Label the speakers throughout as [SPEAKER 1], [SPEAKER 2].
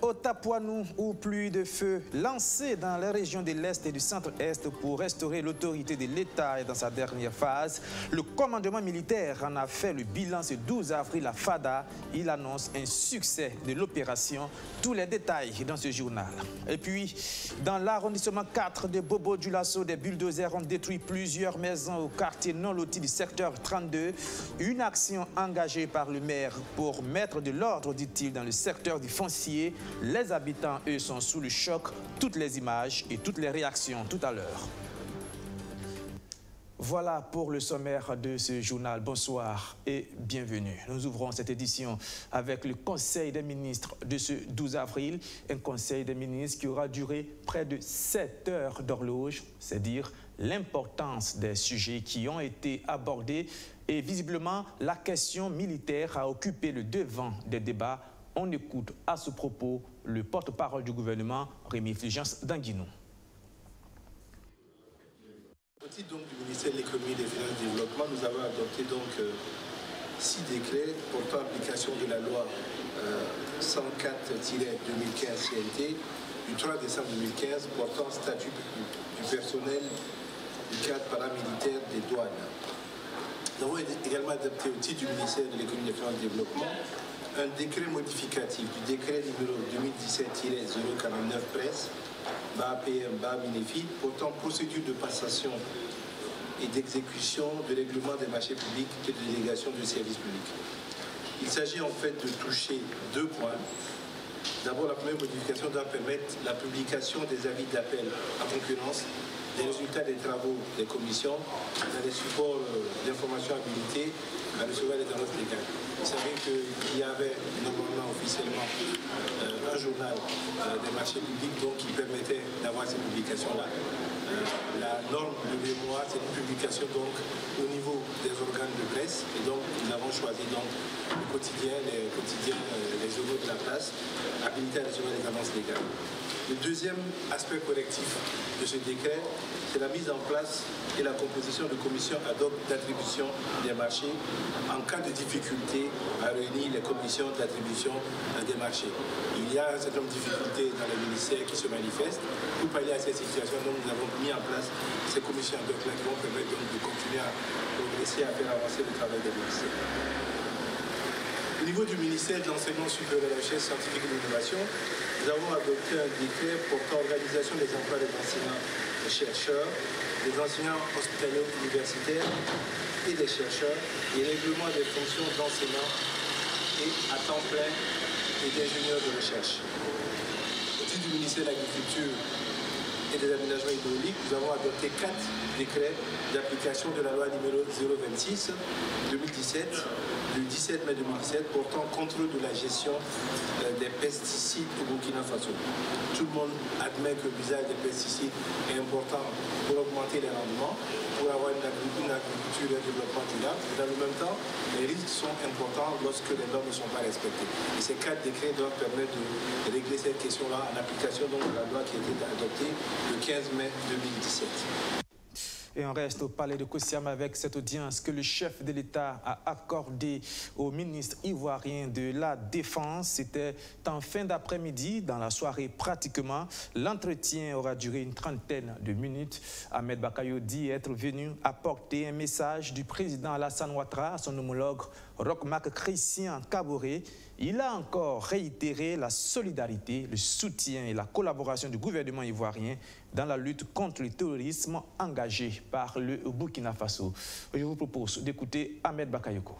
[SPEAKER 1] au Tapuanou, où plus de feux lancés dans les régions de l'Est et du Centre-Est pour restaurer l'autorité de l'État est dans sa dernière phase. Le commandement militaire en a fait le bilan ce 12 avril à Fada. Il annonce un succès de l'opération. Tous les détails dans ce journal. Et puis, dans l'arrondissement 4 de Bobo-Dioulasso, des bulldozers ont détruit plusieurs maisons au quartier non loti du secteur 32. Une action engagée par le maire pour mettre de l'ordre, dit-il, dans le secteur du foncier. Les habitants, eux, sont sous le choc. Toutes les images et toutes les réactions tout à l'heure. Voilà pour le sommaire de ce journal. Bonsoir et bienvenue. Nous ouvrons cette édition avec le Conseil des ministres de ce 12 avril. Un Conseil des ministres qui aura duré près de 7 heures d'horloge. C'est dire l'importance des sujets qui ont été abordés. Et visiblement, la question militaire a occupé le devant des débats. On écoute à ce propos le porte-parole du gouvernement, Rémi Fulgence Danguinou.
[SPEAKER 2] Au titre donc du ministère de l'économie, des finances et du développement, nous avons adopté donc 6 décrets portant application de la loi 104-2015 CNT du 3 décembre 2015 portant statut du personnel du cadre paramilitaire des douanes. Nous avons également adopté au titre du ministère de l'économie, des finances et du développement un décret modificatif du décret numéro 2017-049 presse BA-PM-BA-Minefi portant procédure de passation et d'exécution de règlement des marchés publics et de délégation de services publics. Il s'agit en fait de toucher 2 points. D'abord, la première modification doit permettre la publication des avis d'appel à concurrence des résultats des travaux des commissions dans les supports d'information habilités à recevoir les annonces légales. Vous savez qu'il y avait normalement officiellement un journal des marchés publics donc, qui permettait d'avoir ces publications-là. La norme de mémoire, c'est une publication donc, au niveau des organes de presse et donc nous avons choisi donc, le quotidien, les journaux de la place habilités à recevoir les annonces légales. Le deuxième aspect correctif de ce décret, c'est la mise en place et la composition de commissions ad hoc d'attribution des marchés en cas de difficulté à réunir les commissions d'attribution des marchés. Il y a un certain nombre de difficultés dans les ministères qui se manifestent. Pour pallier à cette situation, donc, nous avons mis en place ces commissions ad hoc-là qui vont permettre donc, de continuer à progresser, à faire avancer le travail des ministères. Au niveau du ministère de l'Enseignement supérieur et de la Recherche scientifique et de l'innovation, nous avons adopté un décret portant organisation des emplois des enseignants et chercheurs, des enseignants hospitaliers universitaires et des chercheurs, et règlement des fonctions d'enseignants et à temps plein et d'ingénieurs de recherche. Au titre du ministère de l'Agriculture et des aménagements hydrauliques, nous avons adopté 4 décrets d'application de la loi numéro 026 2017 du 17 mai 2017 portant contrôle de la gestion des pesticides au Burkina Faso. Tout le monde admet que l'usage des pesticides est important pour augmenter les rendements, pour avoir une agriculture et un développement durable. Dans le même temps, les risques sont importants lorsque les normes ne sont pas respectées. Et ces 4 décrets doivent permettre de régler cette question-là en application donc, de la loi qui a été adoptée le 15 mai 2017.
[SPEAKER 1] Et on reste au palais de Kossiam avec cette audience que le chef de l'État a accordée au ministre ivoirien de la Défense. C'était en fin d'après-midi, dans la soirée pratiquement. L'entretien aura duré une trentaine de minutes. Ahmed Bakayo dit être venu apporter un message du président Alassane Ouattara à son homologue Roch-Marc Christian Kaboré. Il a encore réitéré la solidarité, le soutien et la collaboration du gouvernement ivoirien dans la lutte contre le terrorisme engagé par le Burkina Faso. Je vous propose d'écouter Ahmed Bakayoko.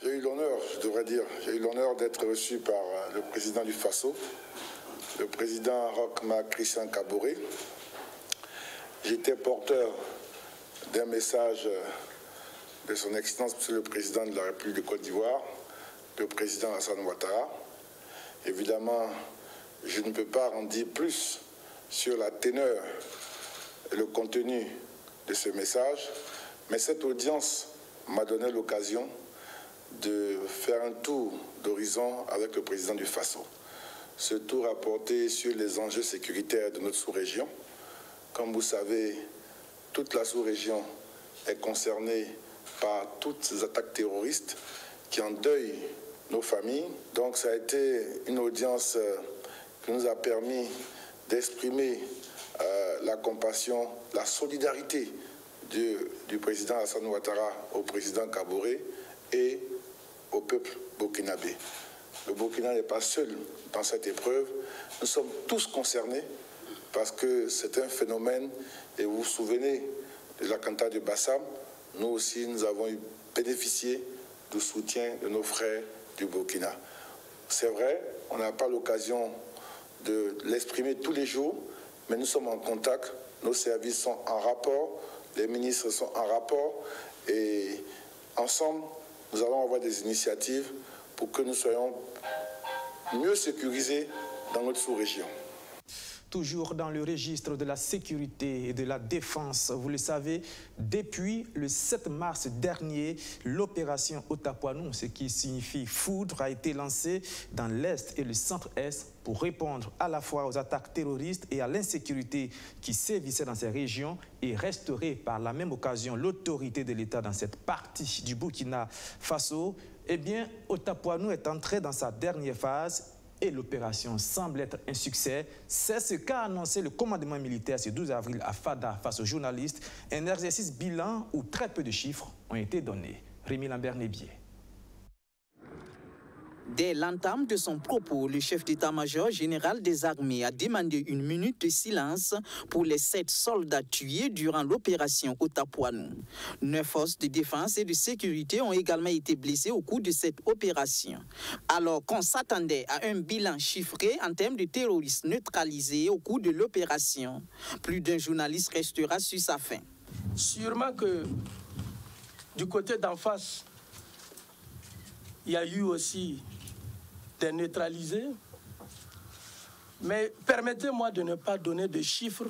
[SPEAKER 3] J'ai eu l'honneur, je devrais dire, j'ai eu l'honneur d'être reçu par le président du Faso, le président Roch-Marc Christian Kaboré. J'étais porteur d'un message de son Excellence, Monsieur le Président de la République de Côte d'Ivoire, le président Alassane Ouattara. Évidemment, je ne peux pas en dire plus sur la teneur et le contenu de ce message, mais cette audience m'a donné l'occasion de faire un tour d'horizon avec le président du Faso. Ce tour a porté sur les enjeux sécuritaires de notre sous-région. Comme vous savez, toute la sous-région est concernée par toutes ces attaques terroristes qui endeuillent nos familles. Donc ça a été une audience qui nous a permis d'exprimer la compassion, la solidarité du président Alassane Ouattara au président Kaboré et au peuple burkinabé. Le Burkina n'est pas seul dans cette épreuve. Nous sommes tous concernés parce que c'est un phénomène, et vous vous souvenez de l'attentat de Bassam, nous aussi nous avons bénéficié du soutien de nos frères du Burkina. C'est vrai, on n'a pas l'occasion de l'exprimer tous les jours, mais nous sommes en contact, nos services sont en rapport, les ministres sont en rapport, et ensemble, nous allons avoir des initiatives pour que nous soyons mieux sécurisés dans notre sous-région.
[SPEAKER 1] Toujours dans le registre de la sécurité et de la défense, vous le savez, depuis le 7 mars dernier, l'opération Otapoinou, ce qui signifie foudre, a été lancée dans l'Est et le Centre-Est pour répondre à la fois aux attaques terroristes et à l'insécurité qui sévissait dans ces régions et restaurer par la même occasion l'autorité de l'État dans cette partie du Burkina Faso. Eh bien, Otapoinou est entré dans sa dernière phase et l'opération semble être un succès. C'est ce qu'a annoncé le commandement militaire ce 12 avril à Fada face aux journalistes. Un exercice bilan où très peu de chiffres ont été donnés. Rémi Lambert-Nébier.
[SPEAKER 4] Dès l'entame de son propos, le chef d'état-major général des armées a demandé une minute de silence pour les 7 soldats tués durant l'opération Otapoinou. 9 forces de défense et de sécurité ont également été blessées au cours de cette opération. Alors qu'on s'attendait à un bilan chiffré en termes de terroristes neutralisés au cours de l'opération, plus d'un journaliste restera sur sa faim.
[SPEAKER 5] Sûrement que du côté d'en face, il y a eu aussi des neutralisés, mais permettez-moi de ne pas donner de chiffres,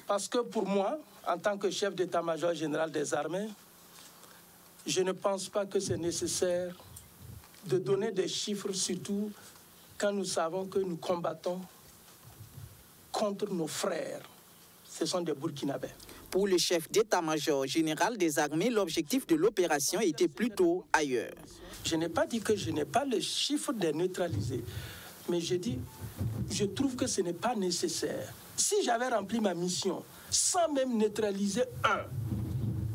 [SPEAKER 5] parce que pour moi, en tant que chef d'état-major général des armées, je ne pense pas que c'est nécessaire de donner des chiffres, surtout quand nous savons que nous combattons contre nos frères. Ce sont des Burkinabés.
[SPEAKER 4] Pour le chef d'état-major général des armées, l'objectif de l'opération était plutôt ailleurs.
[SPEAKER 5] Je n'ai pas dit que je n'ai pas le chiffre des neutralisés, mais je dis, je trouve que ce n'est pas nécessaire. Si j'avais rempli ma mission sans même neutraliser un,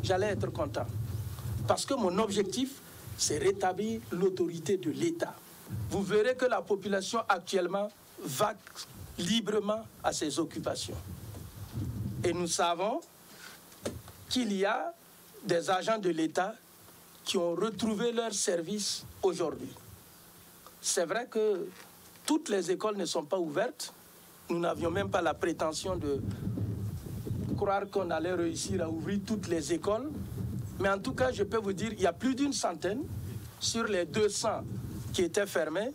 [SPEAKER 5] j'allais être content. Parce que mon objectif, c'est rétablir l'autorité de l'État. Vous verrez que la population actuellement va librement à ses occupations. Et nous savons qu'il y a des agents de l'État qui ont retrouvé leur service aujourd'hui. C'est vrai que toutes les écoles ne sont pas ouvertes. Nous n'avions même pas la prétention de croire qu'on allait réussir à ouvrir toutes les écoles. Mais en tout cas, je peux vous dire, il y a plus d'une centaine sur les 200 qui étaient fermées,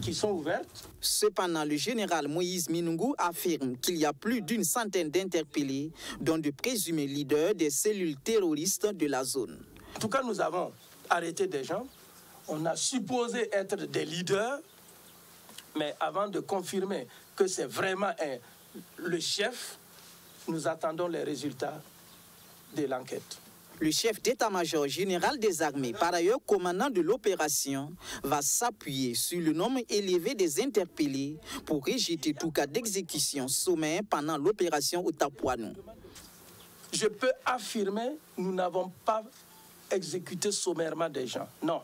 [SPEAKER 5] qui sont ouvertes.
[SPEAKER 4] Cependant, le général Moïse Minungu affirme qu'il y a plus d'une centaine d'interpellés, dont de présumés leaders des cellules terroristes de la zone.
[SPEAKER 5] En tout cas, nous avons arrêté des gens. On a supposé être des leaders, mais avant de confirmer que c'est vraiment le chef, nous attendons les résultats de l'enquête.
[SPEAKER 4] Le chef d'état-major général des armées, par ailleurs commandant de l'opération, va s'appuyer sur le nombre élevé des interpellés pour rejeter tout cas d'exécution sommaire pendant l'opération Otapoinou.
[SPEAKER 5] Je peux affirmer, nous n'avons pas exécuté sommairement des gens. Non.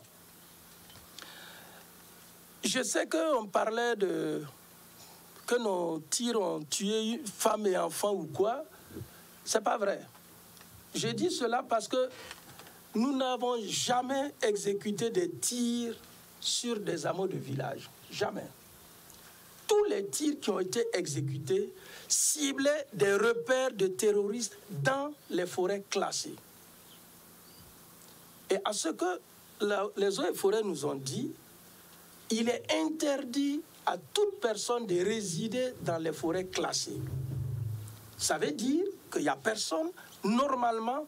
[SPEAKER 5] Je sais qu'on parlait que nos tirs ont tué femmes et enfants ou quoi. C'est pas vrai. Je dis cela parce que nous n'avons jamais exécuté des tirs sur des hameaux de village. Jamais. Tous les tirs qui ont été exécutés ciblaient des repères de terroristes dans les forêts classées. Et à ce que les eaux et forêts nous ont dit, il est interdit à toute personne de résider dans les forêts classées. Ça veut dire qu'il n'y a personne, normalement,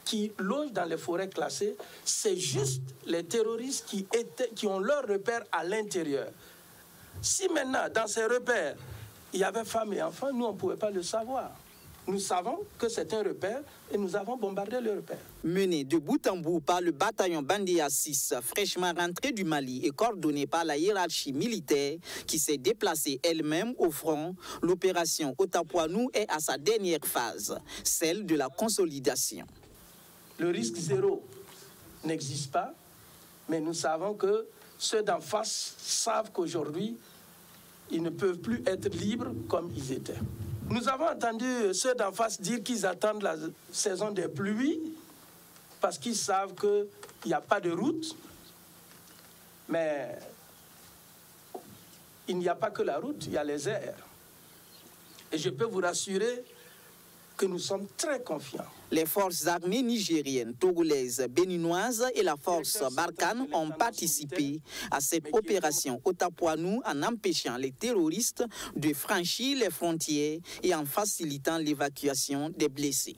[SPEAKER 5] qui loge dans les forêts classées. C'est juste les terroristes qui ont leurs repères à l'intérieur. Si maintenant, dans ces repères, il y avait femmes et enfants, nous, on ne pouvait pas le savoir. Nous savons que c'est un repère et nous avons bombardé le repère.
[SPEAKER 4] Mené de bout en bout par le bataillon Bandia 6, fraîchement rentré du Mali et coordonné par la hiérarchie militaire qui s'est déplacée elle-même au front, l'opération Otapuanou est à sa dernière phase, celle de la consolidation.
[SPEAKER 5] Le risque zéro n'existe pas, mais nous savons que ceux d'en face savent qu'aujourd'hui, ils ne peuvent plus être libres comme ils étaient. Nous avons entendu ceux d'en face dire qu'ils attendent la saison des pluies parce qu'ils savent qu'il n'y a pas de route. Mais il n'y a pas que la route, il y a les airs. Et je peux vous rassurer que nous sommes très confiants.
[SPEAKER 4] Les forces armées nigériennes, togolaises, béninoises et la force Barkhane ont participé à cette opération Otapuanou en empêchant les terroristes de franchir les frontières et en facilitant l'évacuation des blessés.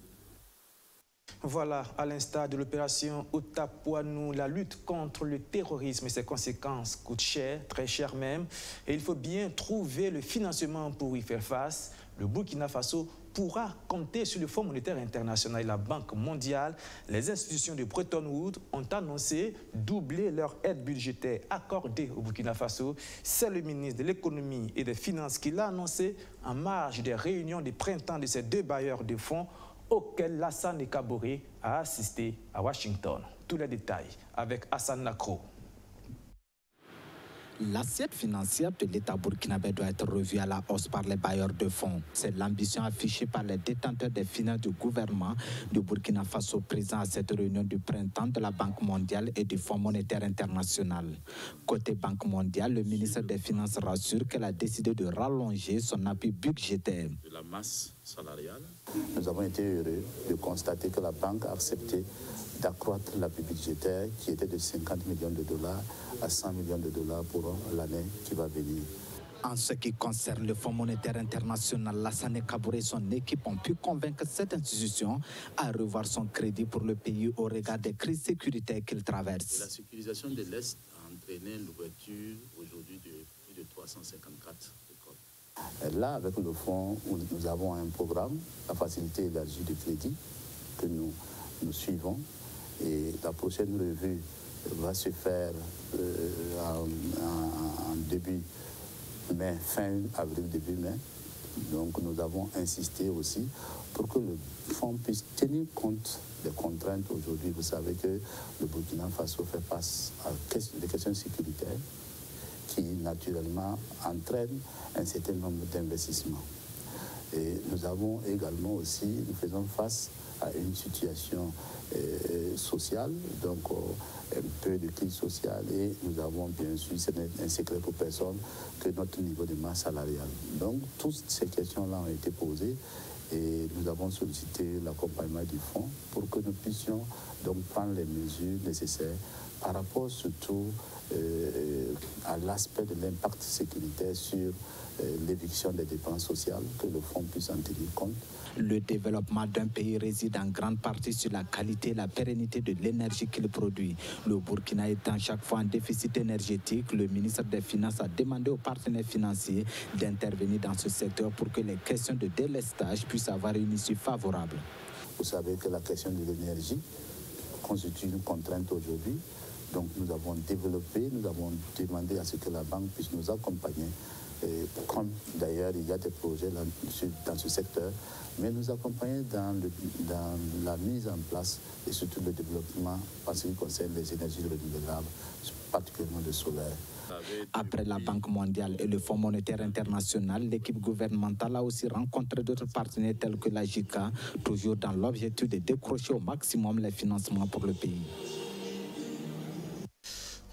[SPEAKER 1] Voilà, à l'instar de l'opération Otapuanou, la lutte contre le terrorisme et ses conséquences coûte cher, très cher même, et il faut bien trouver le financement pour y faire face. Le Burkina Faso pourra compter sur le Fonds monétaire international et la Banque mondiale. Les institutions de Bretton Woods ont annoncé doubler leur aide budgétaire accordée au Burkina Faso. C'est le ministre de l'économie et des finances qui l'a annoncé en marge des réunions de printemps de ces deux bailleurs de fonds auxquels Lassane Kaboré a assisté à Washington. Tous les détails avec Hassan Nakro.
[SPEAKER 6] L'assiette financière de l'État burkinabé doit être revue à la hausse par les bailleurs de fonds. C'est l'ambition affichée par les détenteurs des finances du gouvernement du Burkina Faso présents à cette réunion du printemps de la Banque mondiale et du Fonds monétaire international. Côté Banque mondiale, le ministre des Finances rassure qu'elle a décidé de rallonger son appui budgétaire.
[SPEAKER 7] De la masse salariale.
[SPEAKER 8] Nous avons été heureux de constater que la banque a accepté d'accroître l'appui budgétaire qui était de 50 millions de dollars à 100 millions de dollars pour l'année qui va venir.
[SPEAKER 6] En ce qui concerne le Fonds monétaire international, Lassane Kaboré et son équipe ont pu convaincre cette institution à revoir son crédit pour le pays au regard des crises sécuritaires qu'il traverse.
[SPEAKER 7] La sécurisation de l'Est a entraîné l'ouverture aujourd'hui de plus de 354 écoles.
[SPEAKER 8] Là, avec le fonds, nous avons un programme, la facilité élargie de crédit, que nous suivons. Et la prochaine revue va se faire en début mai, fin avril, début mai. Donc nous avons insisté aussi pour que le fonds puisse tenir compte des contraintes aujourd'hui. Vous savez que le Burkina Faso fait face à des questions sécuritaires qui naturellement entraînent un certain nombre d'investissements. Et nous avons également aussi, nous faisons face à une situation sociale, donc un peu de crise sociale, et nous avons bien sûr, ce n'est un secret pour personne, que notre niveau de masse salariale. Donc toutes ces questions-là ont été posées et nous avons sollicité l'accompagnement du fonds pour que nous puissions donc prendre les mesures nécessaires par rapport surtout à l'aspect de l'impact sécuritaire sur l'éviction des dépenses sociales, que le fonds puisse en tenir compte.
[SPEAKER 6] Le développement d'un pays réside en grande partie sur la qualité et la pérennité de l'énergie qu'il produit. Le Burkina étant chaque fois en déficit énergétique, le ministre des Finances a demandé aux partenaires financiers d'intervenir dans ce secteur pour que les questions de délestage puissent avoir une issue favorable.
[SPEAKER 8] Vous savez que la question de l'énergie constitue une contrainte aujourd'hui. Donc nous avons développé, nous avons demandé à ce que la banque puisse nous accompagner. Et comme d'ailleurs il y a des projets dans ce secteur, mais nous accompagner dans la mise en place et surtout le développement en ce qui concerne les énergies renouvelables, particulièrement le solaire.
[SPEAKER 6] Après la Banque mondiale et le Fonds monétaire international, l'équipe gouvernementale a aussi rencontré d'autres partenaires tels que la JICA, toujours dans l'objectif de décrocher au maximum les financements pour le pays.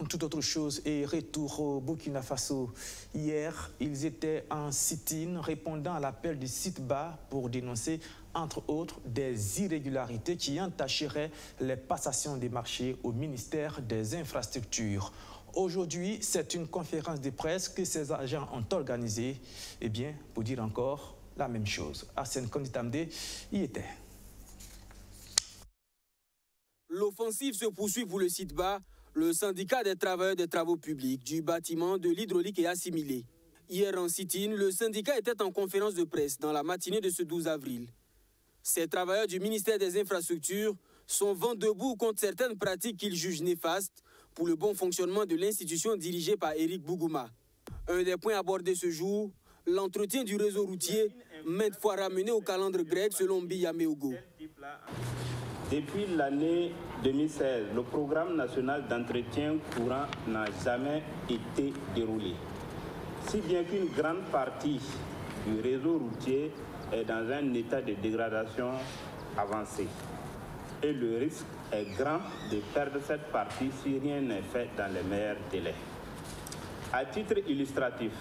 [SPEAKER 1] Toute autre chose et retour au Burkina Faso. Hier, ils étaient en sit-in répondant à l'appel du SITBA pour dénoncer, entre autres, des irrégularités qui entacheraient les passations des marchés au ministère des Infrastructures. Aujourd'hui, c'est une conférence de presse que ces agents ont organisée, eh bien, pour dire encore la même chose. Arsène Konditamde y était.
[SPEAKER 9] L'offensive se poursuit pour le SITBA, le syndicat des travailleurs des travaux publics, du bâtiment, de l'hydraulique et assimilé. Hier en sit-in, le syndicat était en conférence de presse dans la matinée de ce 12 avril. Ces travailleurs du ministère des Infrastructures sont vent debout contre certaines pratiques qu'ils jugent néfastes pour le bon fonctionnement de l'institution dirigée par Éric Bougouma. Un des points abordés ce jour, l'entretien du réseau routier, maintes fois ramené au calendrier grec selon Biyameogo.
[SPEAKER 10] Depuis l'année 2016, le programme national d'entretien courant n'a jamais été déroulé. Si bien qu'une grande partie du réseau routier est dans un état de dégradation avancé. Et le risque est grand de perdre cette partie si rien n'est fait dans les meilleurs délais. À titre illustratif,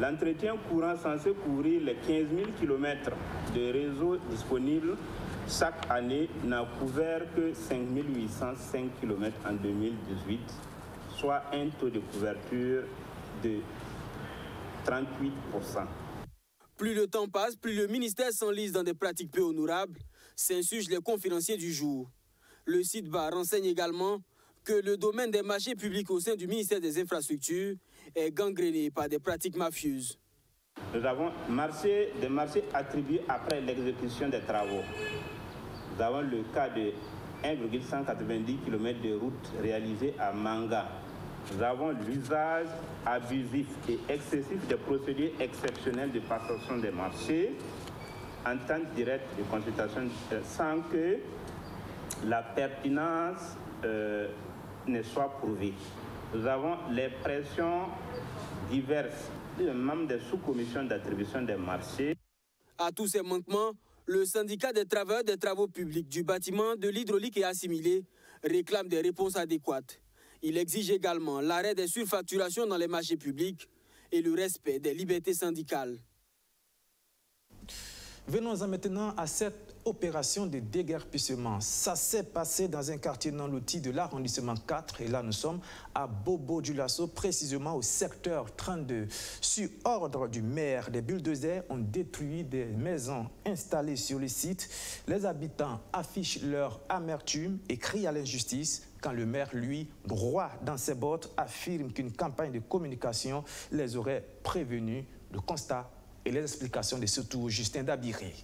[SPEAKER 10] l'entretien courant censé couvrir les 15 000 km de réseau disponible chaque année n'a couvert que 5 805 km en 2018, soit un taux de couverture de 38%.
[SPEAKER 9] Plus le temps passe, plus le ministère s'enlise dans des pratiques peu honorables, s'insurgent les conférenciers du jour. Le CIDBA renseigne également que le domaine des marchés publics au sein du ministère des Infrastructures est gangréné par des pratiques mafieuses.
[SPEAKER 10] Nous avons des marchés attribués après l'exécution des travaux. Nous avons le cas de 1,190 km de route réalisée à Manga. Nous avons l'usage abusif et excessif des procédures exceptionnelles de passation des marchés, entente directe de consultation sans que la pertinence ne soit prouvée. Nous avons les pressions diverses des membres des sous-commissions d'attribution des marchés.
[SPEAKER 9] À tous ces manquements, le syndicat des travailleurs des travaux publics du bâtiment, de l'hydraulique et assimilé réclame des réponses adéquates. Il exige également l'arrêt des surfacturations dans les marchés publics et le respect des libertés syndicales.
[SPEAKER 1] Venons-en maintenant à cette opération de déguerpissement. Ça s'est passé dans un quartier non loti de l'arrondissement 4 et là nous sommes à Bobo-Dioulasso, précisément au secteur 32. Sur ordre du maire, des bulldozers ont détruit des maisons installées sur le site. Les habitants affichent leur amertume et crient à l'injustice quand le maire, lui, droit dans ses bottes, affirme qu'une campagne de communication les aurait prévenus. Le constat et les explications de ce tour, Justin Dabiré.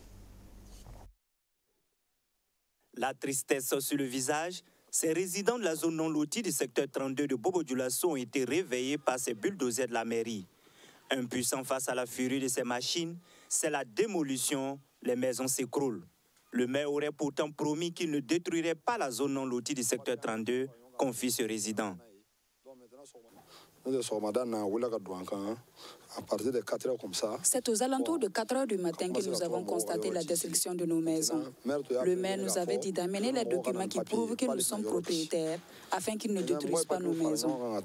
[SPEAKER 11] La tristesse sur le visage, ces résidents de la zone non lotie du secteur 32 de Bobo-Dioulasso ont été réveillés par ces bulldozers de la mairie. Impuissants face à la furie de ces machines, c'est la démolition, les maisons s'écroulent. Le maire aurait pourtant promis qu'il ne détruirait pas la zone non lotie du secteur 32, confie ce résident.
[SPEAKER 12] C'est aux alentours de 4 heures du matin que nous avons constaté la destruction de nos maisons. Le maire nous avait dit d'amener les documents qui prouvent que nous sommes propriétaires afin qu'ils ne détruisent pas nos maisons.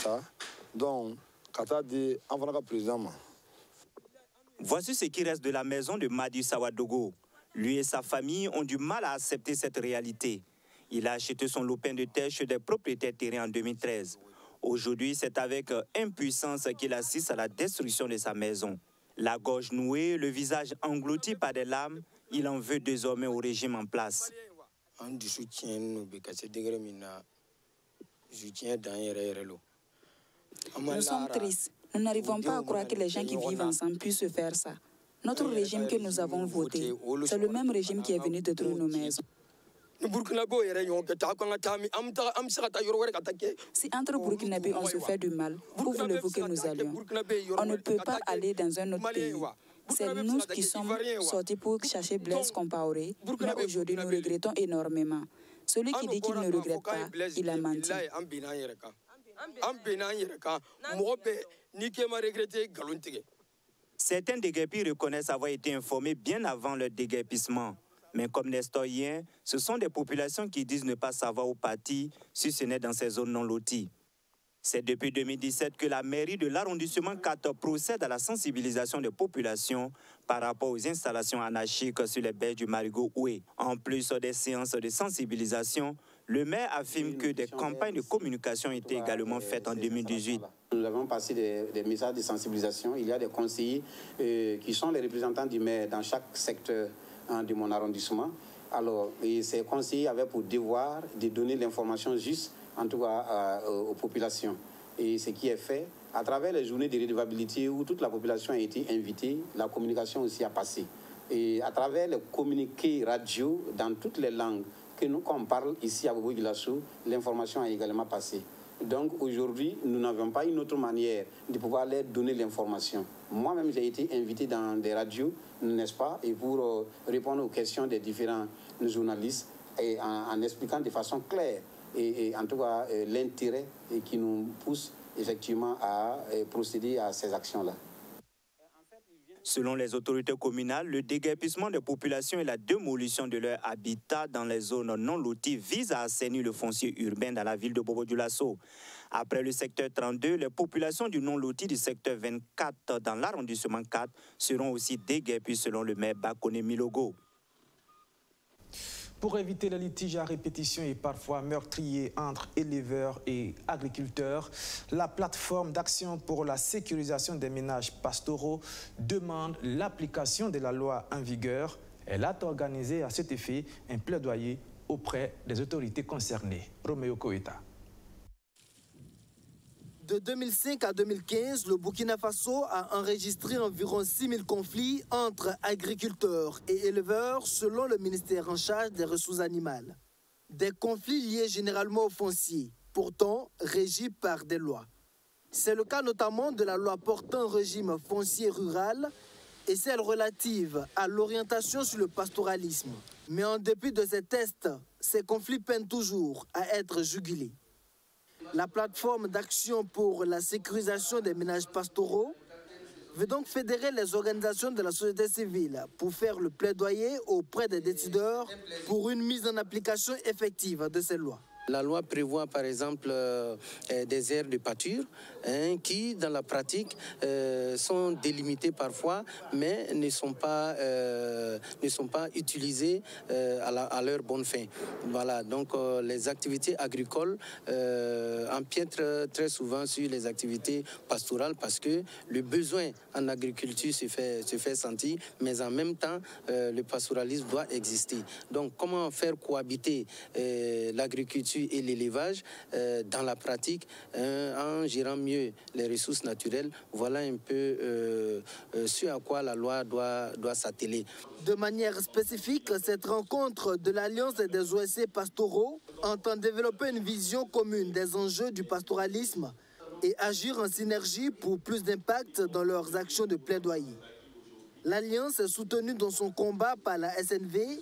[SPEAKER 11] Voici ce qui reste de la maison de Madi Sawadogo. Lui et sa famille ont du mal à accepter cette réalité. Il a acheté son lopin de terre chez des propriétaires terriens en 2013. Aujourd'hui, c'est avec impuissance qu'il assiste à la destruction de sa maison. La gorge nouée, le visage englouti par des larmes, il en veut désormais au régime en place.
[SPEAKER 12] Nous sommes tristes. Nous n'arrivons pas à croire que les gens qui vivent ensemble puissent se faire ça. Notre régime que nous avons voté, c'est le même régime qui est venu détruire nos maisons. Si entre Burkinabés on se fait du mal, où voulez-vous que nous allions? On ne peut pas aller dans un autre pays. C'est nous qui sommes sortis pour chercher Blaise Compaoré, mais aujourd'hui nous regrettons énormément. Celui qui dit qu'il ne regrette pas, il a menti.
[SPEAKER 11] Certains déguerpis reconnaissent avoir été informés bien avant leur déguerpissement. Mais comme Nestor Yen, ce sont des populations qui disent ne pas savoir où partir si ce n'est dans ces zones non loties. C'est depuis 2017 que la mairie de l'arrondissement 4 procède à la sensibilisation des populations par rapport aux installations anarchiques sur les berges du Marigot Oué. En plus des séances de sensibilisation, le maire affirme que des campagnes de communication ont été également faites en 2018.
[SPEAKER 13] Nous avons passé des messages de sensibilisation. Il y a des conseillers qui sont les représentants du maire dans chaque secteur de mon arrondissement. Alors, ces conseillers avaient pour devoir de donner l'information juste, en tout cas aux populations. Et ce qui est fait, à travers les journées de redevabilité où toute la population a été invitée, la communication aussi a passé. et à travers les communiqués radio dans toutes les langues que nous, quand on parle ici à Bobo-Dioulasso, l'information a également passé. Donc aujourd'hui, nous n'avons pas une autre manière de pouvoir leur donner l'information. Moi-même, j'ai été invité dans des radios, n'est-ce pas, et pour répondre aux questions des différents journalistes et en expliquant de façon claire et en tout cas l'intérêt qui nous pousse effectivement à procéder à ces actions-là.
[SPEAKER 11] Selon les autorités communales, le déguerpissement des populations et la démolition de leur habitat dans les zones non loties vise à assainir le foncier urbain dans la ville de Bobo-Dioulasso. Après le secteur 32, les populations du non-loti du secteur 24 dans l'arrondissement 4 seront aussi déguerpies selon le maire Bakone Milogo.
[SPEAKER 1] Pour éviter les litiges à répétition et parfois meurtriers entre éleveurs et agriculteurs, la plateforme d'action pour la sécurisation des ménages pastoraux demande l'application de la loi en vigueur. Elle a organisé à cet effet un plaidoyer auprès des autorités concernées. Roméo Koeta.
[SPEAKER 14] De 2005 à 2015, le Burkina Faso a enregistré environ 6000 conflits entre agriculteurs et éleveurs selon le ministère en charge des ressources animales. Des conflits liés généralement au foncier, pourtant régis par des lois. C'est le cas notamment de la loi portant régime foncier rural et celle relative à l'orientation sur le pastoralisme. Mais en dépit de ces tests, ces conflits peinent toujours à être jugulés. La plateforme d'action pour la sécurisation des ménages pastoraux veut donc fédérer les organisations de la société civile pour faire le plaidoyer auprès des décideurs pour une mise en application effective de ces lois.
[SPEAKER 5] La loi prévoit par exemple des aires de pâture qui, dans la pratique, sont délimitées parfois, mais ne sont pas utilisées à leur bonne fin. Voilà, donc les activités agricoles empiètrent très souvent sur les activités pastorales parce que le besoin en agriculture se fait sentir, mais en même temps, le pastoralisme doit exister. Donc, comment faire cohabiter l'agriculture et l'élevage dans la pratique en gérant mieux les ressources naturelles? Voilà un peu ce à quoi la loi doit s'atteler.
[SPEAKER 14] De manière spécifique, cette rencontre de l'Alliance des OSC pastoraux entend développer une vision commune des enjeux du pastoralisme et agir en synergie pour plus d'impact dans leurs actions de plaidoyer. L'Alliance est soutenue dans son combat par la SNV,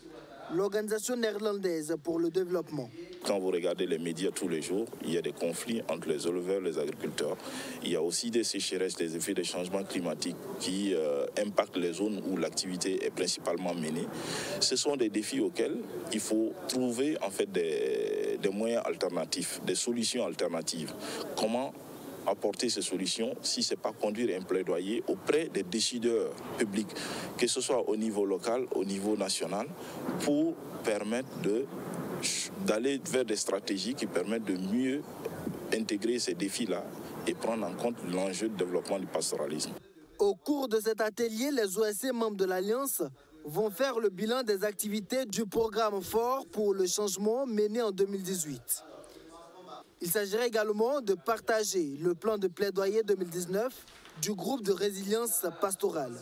[SPEAKER 14] l'Organisation néerlandaise pour le développement.
[SPEAKER 15] Quand vous regardez les médias tous les jours, il y a des conflits entre les éleveurs et les agriculteurs. Il y a aussi des sécheresses, des effets des changements climatiques qui impactent les zones où l'activité est principalement menée. Ce sont des défis auxquels il faut trouver en fait des moyens alternatifs, des solutions alternatives. Comment apporter ces solutions si ce n'est pas conduire un plaidoyer auprès des décideurs publics, que ce soit au niveau local, au niveau national, pour permettre d'aller vers des stratégies qui permettent de mieux intégrer ces défis-là et prendre en compte l'enjeu de développement du pastoralisme.
[SPEAKER 14] Au cours de cet atelier, les OSC membres de l'Alliance vont faire le bilan des activités du programme Fort pour le changement mené en 2018. Il s'agirait également de partager le plan de plaidoyer 2019 du groupe de résilience pastorale.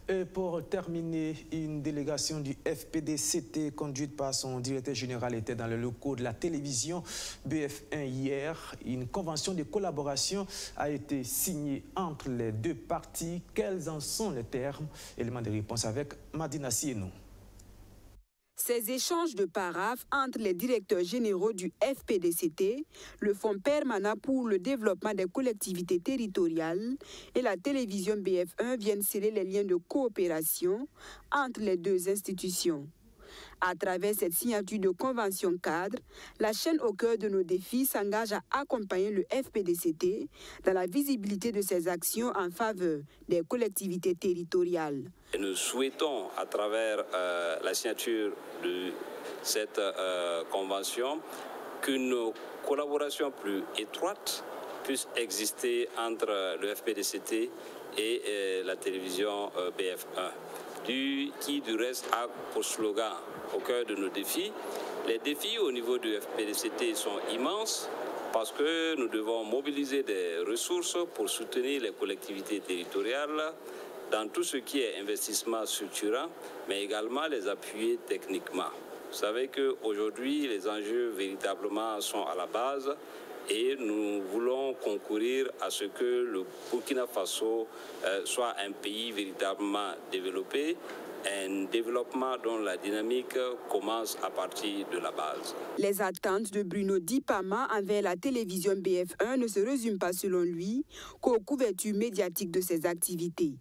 [SPEAKER 1] Et pour terminer, une délégation du FPDCT conduite par son directeur général était dans les locaux de la télévision BF1 hier. Une convention de collaboration a été signée entre les deux parties. Quels en sont les termes? Élément de réponse avec Madina Sienou.
[SPEAKER 16] Ces échanges de paraphes entre les directeurs généraux du FPDCT, le Fonds permanent pour le développement des collectivités territoriales et la télévision BF1 viennent sceller les liens de coopération entre les deux institutions. À travers cette signature de convention cadre, la chaîne Au cœur de nos défis s'engage à accompagner le FPDCT dans la visibilité de ses actions en faveur des collectivités territoriales.
[SPEAKER 17] Et nous souhaitons, à travers la signature de cette convention, qu'une collaboration plus étroite puisse exister entre le FPDCT et la télévision BF1. Qui du reste a pour slogan au cœur de nos défis. Les défis au niveau du FPDCT sont immenses parce que nous devons mobiliser des ressources pour soutenir les collectivités territoriales dans tout ce qui est investissement structurant, mais également les appuyer techniquement. Vous savez qu'aujourd'hui, les enjeux véritablement sont à la base et nous voulons concourir à ce que le Burkina Faso soit un pays véritablement développé, un développement dont la dynamique commence à partir de la base.
[SPEAKER 16] Les attentes de Bruno Dipama envers la télévision BF1 ne se résument pas selon lui qu'aux couvertures médiatiques de ses activités.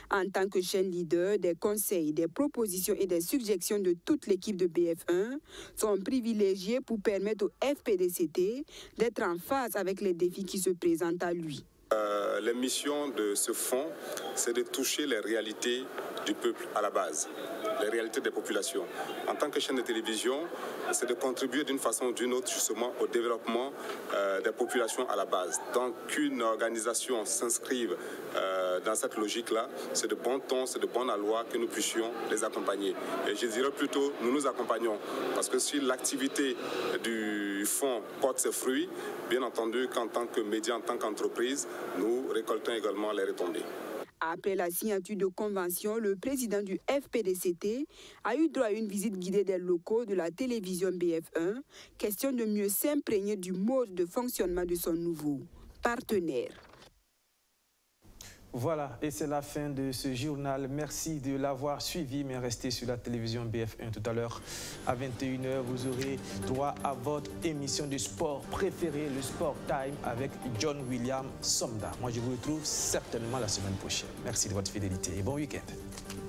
[SPEAKER 16] En tant que chaîne leader, des conseils, des propositions et des suggestions de toute l'équipe de BF1 sont privilégiés pour permettre au FPDCT d'être en phase avec les défis qui se présentent à lui.
[SPEAKER 18] La mission de ce fonds, c'est de toucher les réalités du peuple à la base, les réalités des populations. En tant que chaîne de télévision, c'est de contribuer d'une façon ou d'une autre justement au développement des populations à la base. Donc qu'une organisation s'inscrive dans cette logique-là, c'est de bon ton, c'est de bonne loi que nous puissions les accompagner. Et je dirais plutôt, nous nous accompagnons. Parce que si l'activité du fonds porte ses fruits, bien entendu qu'en tant que média, en tant qu'entreprise, nous récoltons également les retombées.
[SPEAKER 16] Après la signature de convention, le président du FPDCT a eu droit à une visite guidée des locaux de la télévision BF1, question de mieux s'imprégner du mode de fonctionnement de son nouveau partenaire.
[SPEAKER 1] Voilà, et c'est la fin de ce journal. Merci de l'avoir suivi, mais restez sur la télévision BF1 tout à l'heure. À 21h, vous aurez droit à votre émission de sport préférée, le Sport Time, avec John William Somda. Moi, je vous retrouve certainement la semaine prochaine. Merci de votre fidélité et bon week-end.